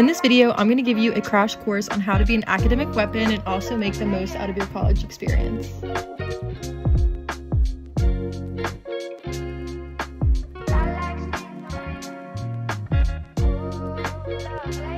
In this video, I'm going to give you a crash course on how to be an academic weapon and also make the most out of your college experience.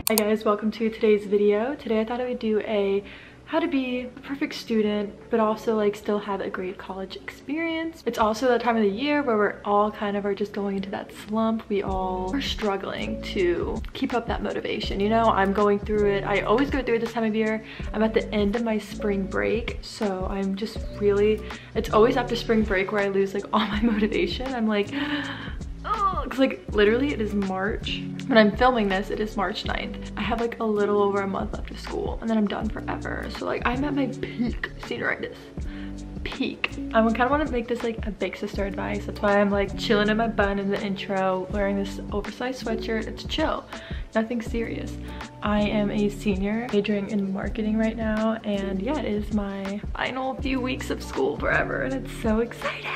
Hi guys, welcome to today's video. Today I thought I would do a how to be a perfect student but also like still have a great college experience. It's also that time of the year where we're all kind of are just going into that slump. We all are struggling to keep up that motivation, you know. I'm going through it. I always go through it this time of year. I'm at the end of my spring break, so I'm just really, it's always after spring break where I lose like all my motivation. I'm like, because like literally it is March. When I'm filming this, it is March 9th. I have like a little over a month left of school and then I'm done forever. So like I'm at my peak senioritis. Peak. I kind of want to make this like a big sister advice. That's why I'm like chilling in my bun in the intro, wearing this oversized sweatshirt. It's chill, nothing serious. I am a senior majoring in marketing right now, and yeah, it is my final few weeks of school forever and it's so exciting.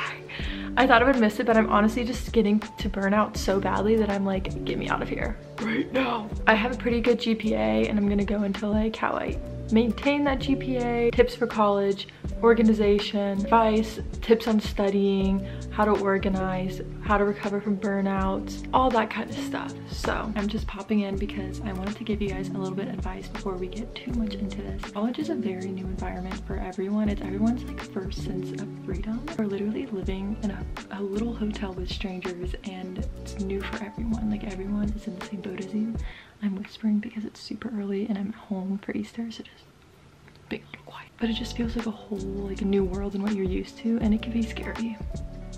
I thought I would miss it, but I'm honestly just getting to burnout so badly that I'm like, get me out of here right now. I have a pretty good GPA and I'm gonna go into like how I maintain that GPA, tips for college, organization, advice, tips on studying, how to organize, how to recover from burnouts, all that kind of stuff. So I'm just popping in because I wanted to give you guys a little bit of advice before we get too much into this. College is a very new environment for everyone. It's everyone's like first sense of freedom. We're literally living in a little hotel with strangers and it's new for everyone. Like everyone is in the same boat as you. I'm whispering because it's super early and I'm home for Easter, so just being a little quiet. But it just feels like a whole like a new world than what you're used to, and it can be scary.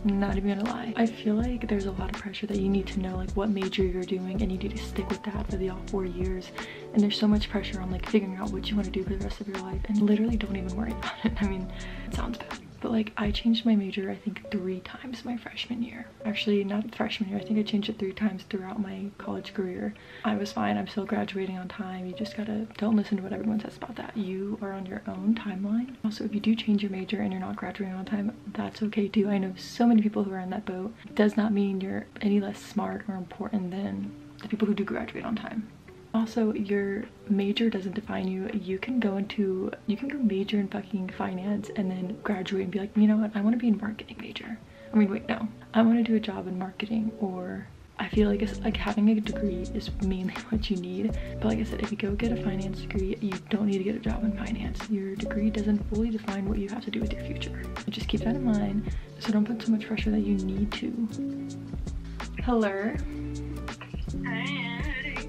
I'm not even gonna lie. I feel like there's a lot of pressure that you need to know like what major you're doing and you need to stick with that for the all 4 years. And there's so much pressure on like figuring out what you want to do for the rest of your life, and literally don't even worry about it. I mean, it sounds bad, but like I changed my major I think 3 times my freshman year. Actually, not freshman year, I think I changed it 3 times throughout my college career. I was fine. I'm still graduating on time. You just gotta, don't listen to what everyone says about that. You are on your own timeline. Also, if you do change your major and you're not graduating on time, that's okay too. I know so many people who are in that boat. It does not mean you're any less smart or important than the people who do graduate on time. Also, your major doesn't define you. You can go major in fucking finance and then graduate and be like, you know what, I want to be a marketing major. I mean, wait, no, I want to do a job in marketing. Or I feel like it's like having a degree is mainly what you need. But like I said, if you go get a finance degree, you don't need to get a job in finance. Your degree doesn't fully define what you have to do with your future. So just keep that in mind. So don't put so much pressure that you need to. Hello.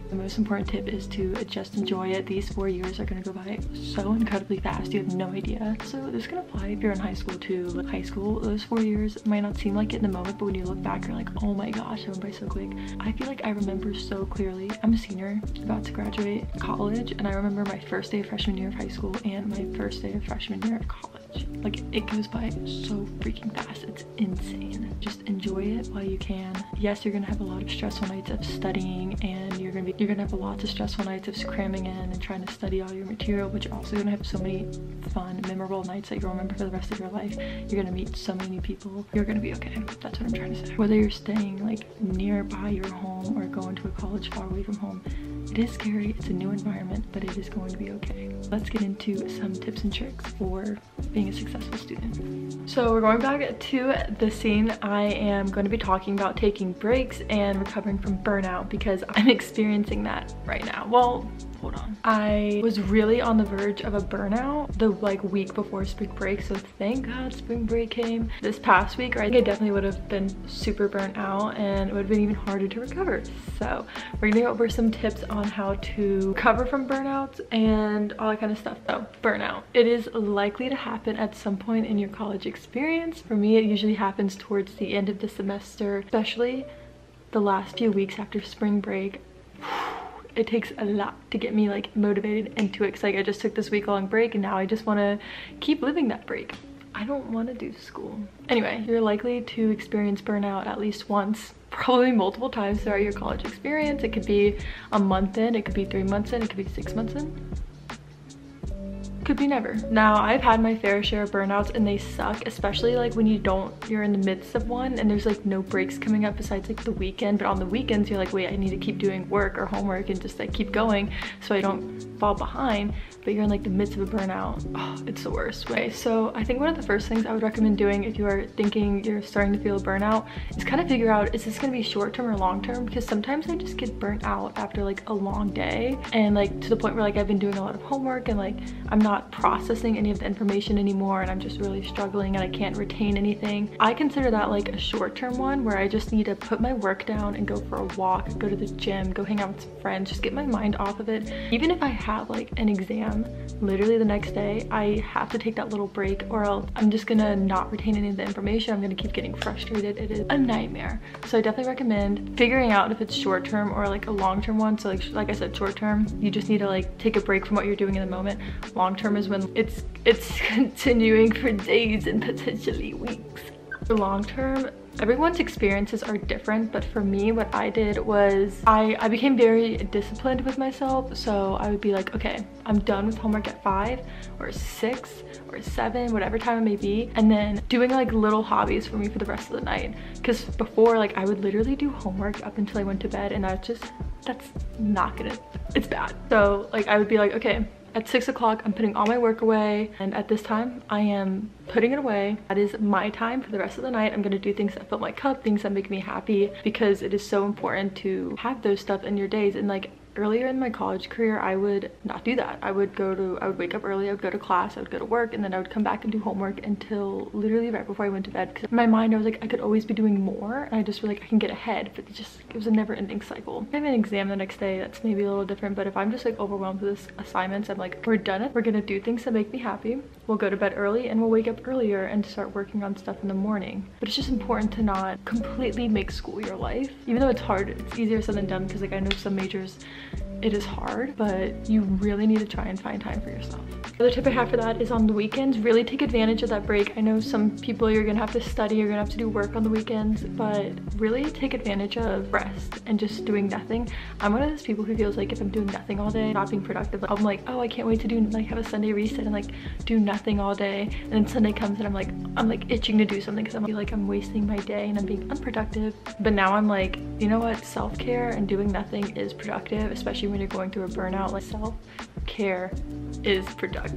The most important tip is to just enjoy it. These 4 years are gonna go by so incredibly fast, you have no idea. So this can apply if you're in high school too. Like high school, those 4 years might not seem like it in the moment, but when you look back, you're like, oh my gosh, it went by so quick. I feel like I remember so clearly. I'm a senior about to graduate college, and I remember my first day of freshman year of high school and my first day of freshman year of college. Like it goes by so freaking fast. It's insane. Just enjoy it while you can. Yes, you're gonna have a lot of stressful nights of studying, and you're gonna have a lot of stressful nights of cramming in and trying to study all your material, but you're also gonna have so many fun, memorable nights that you'll remember for the rest of your life. You're gonna meet so many new people. You're gonna be okay. That's what I'm trying to say. Whether you're staying like nearby your home or going to a college far away from home, it is scary. It's a new environment, but it is going to be okay. Let's get into some tips and tricks for being a successful student. So we're going back to the scene. I am going to be talking about taking breaks and recovering from burnout because I'm experiencing that right now. Well, hold on. I was really on the verge of a burnout the like week before spring break, so thank God spring break came this past week, or I think I definitely would have been super burnt out and it would have been even harder to recover. So we're gonna go over some tips on how to recover from burnouts and all that kind of stuff. So burnout, it is likely to happen at some point in your college experience. For me, it usually happens towards the end of the semester, especially the last few weeks after spring break. It takes a lot to get me like motivated into it, because like I just took this week-long break and now I just want to keep living that break. I don't want to do school. Anyway, you're likely to experience burnout at least once, probably multiple times throughout your college experience. It could be a month in, it could be 3 months in, it could be 6 months in. could be never. Now, I've had my fair share of burnouts and they suck, especially like when you're in the midst of one and there's like no breaks coming up besides like the weekend. But on the weekends, you're like, wait, I need to keep doing work or homework and just like keep going so I don't fall behind. But you're in like the midst of a burnout. Oh, it's the worst way. So I think one of the first things I would recommend doing if you are thinking you're starting to feel a burnout is kind of figure out, is this going to be short-term or long-term? Because sometimes I just get burnt out after like a long day and like to the point where like I've been doing a lot of homework and like I'm not processing any of the information anymore and I'm just really struggling and I can't retain anything. I consider that like a short-term one where I just need to put my work down and go for a walk, go to the gym, go hang out with some friends, just get my mind off of it. Even if I have like an exam literally the next day, I have to take that little break or else I'm just gonna not retain any of the information. I'm gonna keep getting frustrated. It is a nightmare. So I definitely recommend figuring out if it's short-term or like a long-term one. So like I said, short-term, you just need to like take a break from what you're doing in the moment. Long-term is when it's continuing for days and potentially weeks. For long-term, everyone's experiences are different, but for me, what I did was I became very disciplined with myself. So I would be like, okay, I'm done with homework at 5 or 6 or 7, whatever time it may be, and then doing like little hobbies for me for the rest of the night. Because before, like I would literally do homework up until I went to bed, and that's not gonna, it's bad. So like I would be like, okay, at 6 o'clock, I'm putting all my work away, and at this time, I am putting it away. That is my time for the rest of the night. I'm gonna do things that fill my cup, things that make me happy, because it is so important to have those stuff in your days. And like earlier in my college career, I would not do that. I would wake up early, I would go to class, I would go to work, and then I would come back and do homework until literally right before I went to bed. Because in my mind, I was like, I could always be doing more, and I just feel like I can get ahead, but it was a never-ending cycle. I have an exam the next day, that's maybe a little different, but if I'm just like overwhelmed with this assignments, I'm like, we're done. We're gonna do things that make me happy. We'll go to bed early, and we'll wake up earlier and start working on stuff in the morning. But it's just important to not completely make school your life. Even though it's hard, it's easier said than done, because like I know some majors, it is hard, but you really need to try and find time for yourself. The other tip I have for that is on the weekends, really take advantage of that break. I know some people, you're gonna have to study, you're gonna have to do work on the weekends, but really take advantage of rest and just doing nothing. I'm one of those people who feels like if I'm doing nothing all day, not being productive, I'm like, oh, I can't wait to do like have a Sunday reset and like do nothing all day. And then Sunday comes and I'm like itching to do something because I feel like I'm wasting my day and I'm being unproductive. But now I'm like, you know what? Self-care and doing nothing is productive, especially when you're going through a burnout. Like self-care is productive.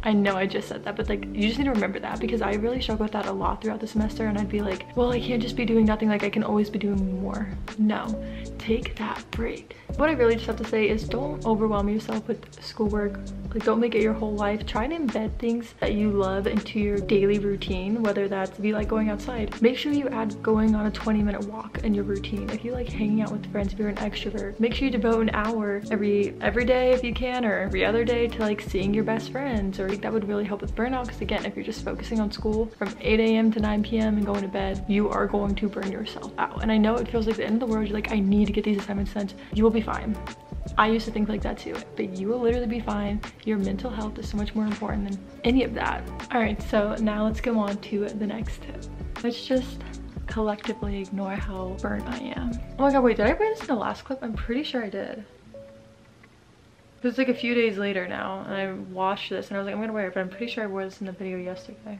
I know I just said that, but like you just need to remember that, because I really struggled with that a lot throughout the semester, and I'd be like, well, I can't just be doing nothing, like I can always be doing more. No, take that break. What I really just have to say is don't overwhelm yourself with schoolwork. Like don't make it your whole life. Try to embed things that you love into your daily routine, whether that's be like going outside. Make sure you add going on a 20-minute walk in your routine. If you like hanging out with friends, if you're an extrovert, make sure you devote an hour every day if you can, or every other day, to like seeing your best friends. Or I think that would really help with burnout, because again, if you're just focusing on school from 8 a.m. to 9 p.m. and going to bed, you are going to burn yourself out. And I know it feels like the end of the world. You're like, I need to get these assignments done. You will be fine. I used to think like that too, but you will literally be fine. Your mental health is so much more important than any of that. All right, so now let's go on to the next tip. Let's just collectively ignore how burnt I am. Oh my god, wait, did I wear this in the last clip? I'm pretty sure I did. It's like a few days later now, and I washed this and I was like, I'm gonna wear it, but I'm pretty sure I wore this in the video yesterday.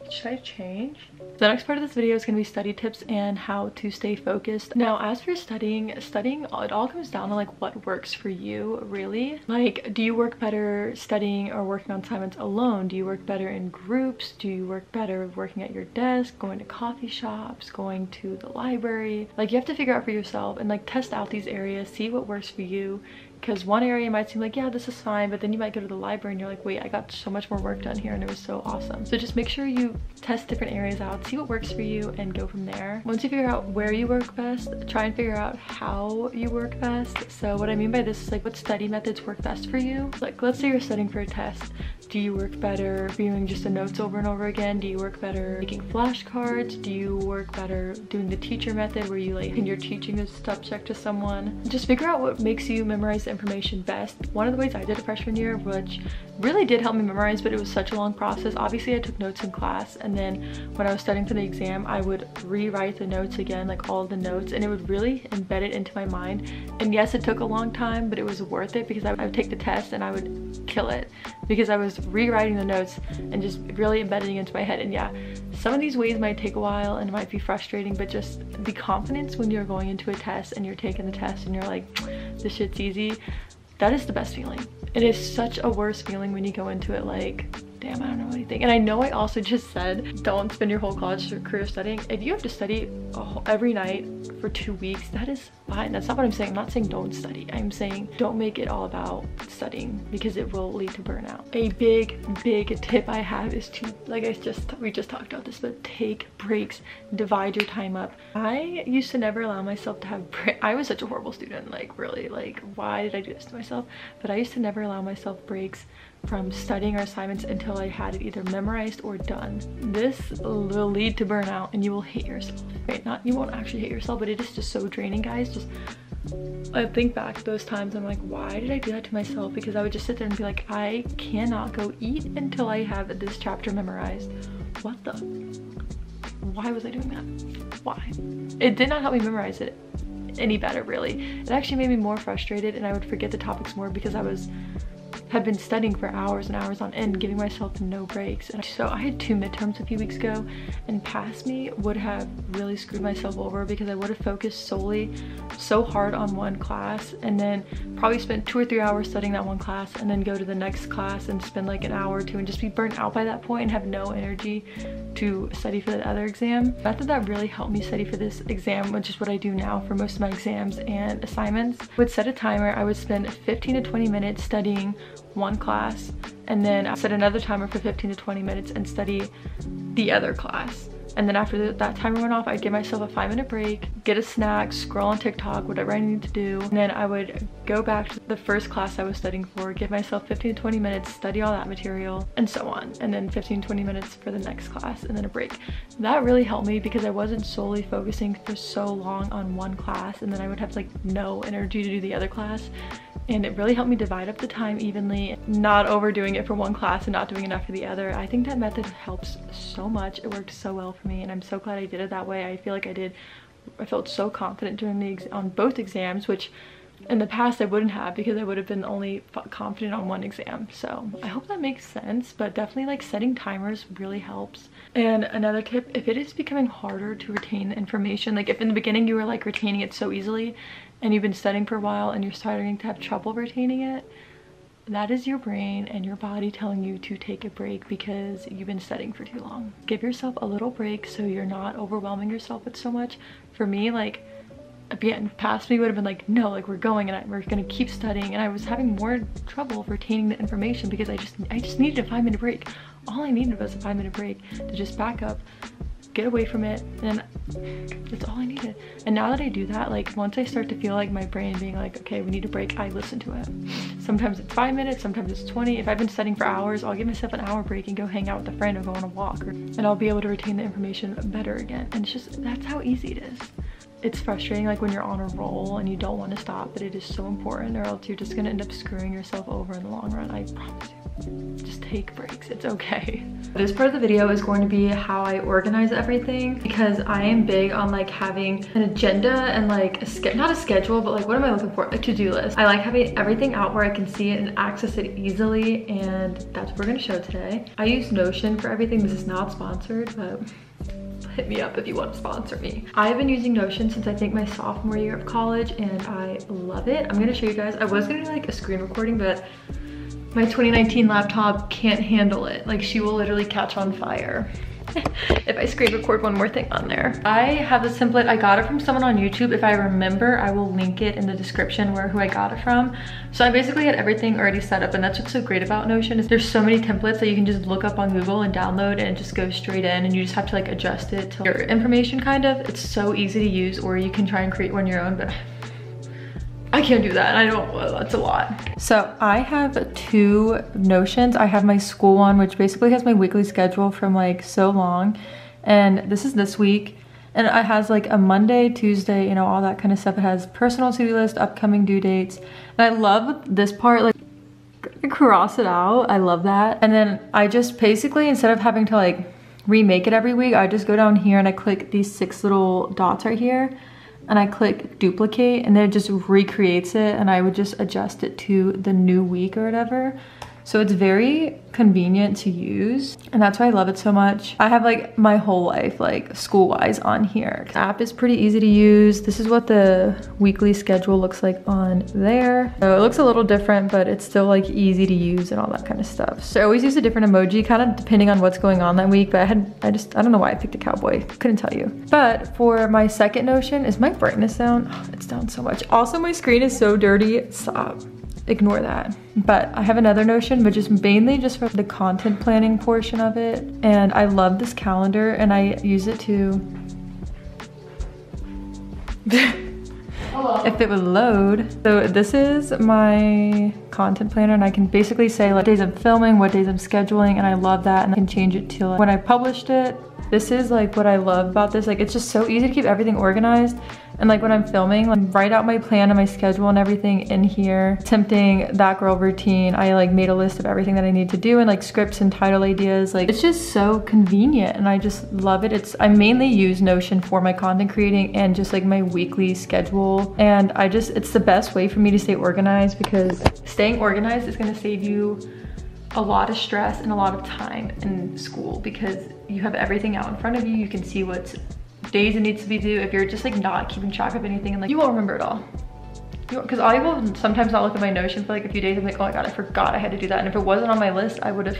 Should I change? The next part of this video is going to be study tips and how to stay focused. Now, as for studying, it all comes down to like what works for you, really. Like, do you work better studying or working on assignments alone? Do you work better in groups? Do you work better working at your desk, going to coffee shops, going to the library? Like, you have to figure out for yourself and like test out these areas, see what works for you. Because one area might seem like, yeah, this is fine, but then you might go to the library and you're like, wait, I got so much more work done here and it was so awesome. So just make sure you test different areas out, see what works for you, and go from there. Once you figure out where you work best, try and figure out how you work best. So what I mean by this is like, what study methods work best for you? Like, let's say you're studying for a test. Do you work better reviewing just the notes over and over again? Do you work better making flashcards? Do you work better doing the teacher method where you like, and you're teaching a subject to someone? Just figure out what makes you memorize the information best. One of the ways I did it freshman year, which really did help me memorize, but it was such a long process. Obviously I took notes in class, class, and then when I was studying for the exam, I would rewrite the notes again, like all of the notes, and it would really embed it into my mind. And yes, it took a long time, but it was worth it because I would take the test and I would kill it because I was rewriting the notes and just really embedding it into my head. And yeah, some of these ways might take a while and it might be frustrating, but just the confidence when you're going into a test and you're taking the test and you're like, this shit's easy, that is the best feeling. It is such a worse feeling when you go into it like, damn, I don't know anything. And I know I also just said, don't spend your whole college career studying. If you have to study every night for 2 weeks, that is fine. That's not what I'm saying. I'm not saying don't study. I'm saying don't make it all about studying because it will lead to burnout. A big tip I have is to, like we just talked about this, but take breaks, divide your time up. I used to never allow myself to have I was such a horrible student, like really, like why did I do this to myself? But I used to never allow myself breaks from studying our assignments until I had it either memorized or done. This will lead to burnout and you will hate yourself. Right? Not, you won't actually hate yourself, but it is just so draining, guys. Just, I think back to those times, I'm like, why did I do that to myself? Because I would just sit there and be like, I cannot go eat until I have this chapter memorized. What the? Why was I doing that? Why? It did not help me memorize it any better, really. It actually made me more frustrated and I would forget the topics more because I had been studying for hours and hours on end, giving myself no breaks. And so I had 2 midterms a few weeks ago, and past me would have really screwed myself over because I would have focused so hard on one class and then probably spent 2 or 3 hours studying that one class and then go to the next class and spend like an hour or 2 and just be burnt out by that point and have no energy to study for the other exam. Not that that really helped me study for this exam, which is what I do now for most of my exams and assignments. I would set a timer. I would spend 15 to 20 minutes studying one class, and then I set another timer for 15 to 20 minutes and study the other class. And then after that timer went off, I'd give myself a 5-minute break, get a snack, scroll on TikTok, whatever I needed to do. And then I would go back to the first class I was studying for, give myself 15 to 20 minutes, study all that material, and so on. And then 15 to 20 minutes for the next class, and then a break. That really helped me because I wasn't solely focusing for so long on one class, and then I would have like no energy to do the other class. And it really helped me divide up the time evenly, not overdoing it for one class and not doing enough for the other. I think that method helps so much. It worked so well for me and I'm so glad I did it that way. I feel like I felt so confident during on both exams, which in the past I wouldn't have because I would have been only confident on one exam. So I hope that makes sense, but definitely like setting timers really helps. And another tip, if it is becoming harder to retain information, like if in the beginning you were like retaining it so easily and you've been studying for a while and you're starting to have trouble retaining it, that is your brain and your body telling you to take a break because you've been studying for too long. Give yourself a little break so you're not overwhelming yourself with so much. For me, like, again, past me would have been like, no, like we're going and we're gonna keep studying, and I was having more trouble retaining the information because I just needed a 5-minute break. All I needed was a 5-minute break to just back up, get away from it, and that's all I needed. And now that I do that, like once I start to feel like my brain being like, okay, we need a break, I listen to it. Sometimes it's 5 minutes, sometimes it's 20. If I've been studying for hours, I'll give myself an hour break and go hang out with a friend or go on a walk, and I'll be able to retain the information better again. And it's just, that's how easy it is. It's frustrating like when you're on a roll and you don't want to stop, but it is so important or else you're just gonna end up screwing yourself over in the long run. I promise you. Just take breaks, it's okay. This part of the video is going to be how I organize everything because I am big on like having an agenda and like not a schedule, but like what am I looking for? A to-do list. I like having everything out where I can see it and access it easily, and that's what we're gonna show today. I use Notion for everything. This is not sponsored, but hit me up if you want to sponsor me. I've been using Notion since I think my sophomore year of college and I love it. I'm gonna show you guys. I was gonna do like a screen recording, but my 2019 laptop can't handle it. Like she will literally catch on fire if I screen record one more thing on there. I have this template. I got it from someone on YouTube. If I remember, I will link it in the description who I got it from. So I basically had everything already set up, and that's what's so great about Notion is there's so many templates that you can just look up on Google and download and it just goes straight in, and you just have to like adjust it to your information kind of. It's so easy to use, or you can try and create one your own, but I can't do that. I don't, well, that's a lot. So I have 2 Notions. I have my school one, which basically has my weekly schedule from like so long. And this is this week. And it has like a Monday, Tuesday, you know, all that kind of stuff. It has personal to-do list, upcoming due dates. And I love this part, like cross it out. I love that. And then I just basically, instead of having to like remake it every week, I just go down here and I click these 6 little dots right here and I click duplicate, and then it just recreates it, and I would just adjust it to the new week or whatever. So it's very convenient to use, and that's why I love it so much. I have like my whole life, like school-wise, on here. The app is pretty easy to use. This is what the weekly schedule looks like on there. So it looks a little different, but it's still like easy to use and all that kind of stuff. So I always use a different emoji, kind of depending on what's going on that week, but I don't know why I picked a cowboy. Couldn't tell you. But for my second Notion, is my brightness down? Oh, it's down so much. Also, my screen is so dirty. Stop. Ignore that. But I have another Notion, but just mainly just for the content planning portion of it. And I love this calendar, and I use it to if it would load. So this is my content planner, and I can basically say like days I'm filming, what days I'm scheduling, and I love that. And I can change it to like, when I published it. This is like what I love about this. Like, it's just so easy to keep everything organized. And like when I'm filming, like write out my plan and my schedule and everything in here. Attempting that girl routine, I like made a list of everything that I need to do, and like scripts and title ideas. Like, it's just so convenient, and I just love it. I mainly use Notion for my content creating and just like my weekly schedule. And it's the best way for me to stay organized, because staying organized is gonna save you a lot of stress and a lot of time in school, because you have everything out in front of you. You can see what days it needs to be due. If you're just like not keeping track of anything, and like you won't remember it all. Because I will sometimes not look at my Notion for like a few days. I'm like, oh my god, I forgot I had to do that. And if it wasn't on my list, I would have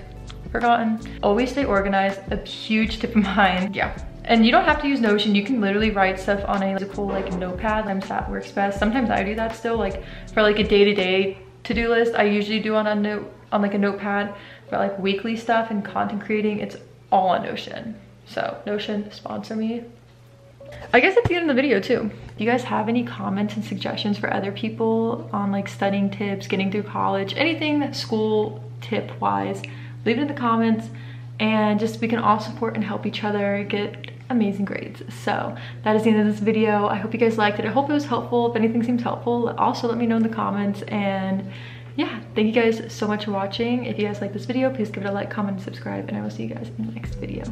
forgotten. Always stay organized. A huge tip of mine. Yeah. And you don't have to use Notion. You can literally write stuff on a physical like notepad. That works best. Sometimes I do that still, like for like a day-to-day to-do list. I usually do on like a notepad, but like weekly stuff and content creating, it's all on Notion. So Notion, sponsor me. I guess that's the end of the video too. Do you guys have any comments and suggestions for other people on like studying tips, getting through college, anything school tip wise? Leave it in the comments, and just we can all support and help each other get amazing grades. So that is the end of this video. I hope you guys liked it. I hope it was helpful. If anything seems helpful, also let me know in the comments. And yeah, thank you guys so much for watching. If you guys like this video, please give it a like, comment, and subscribe, and I will see you guys in the next video.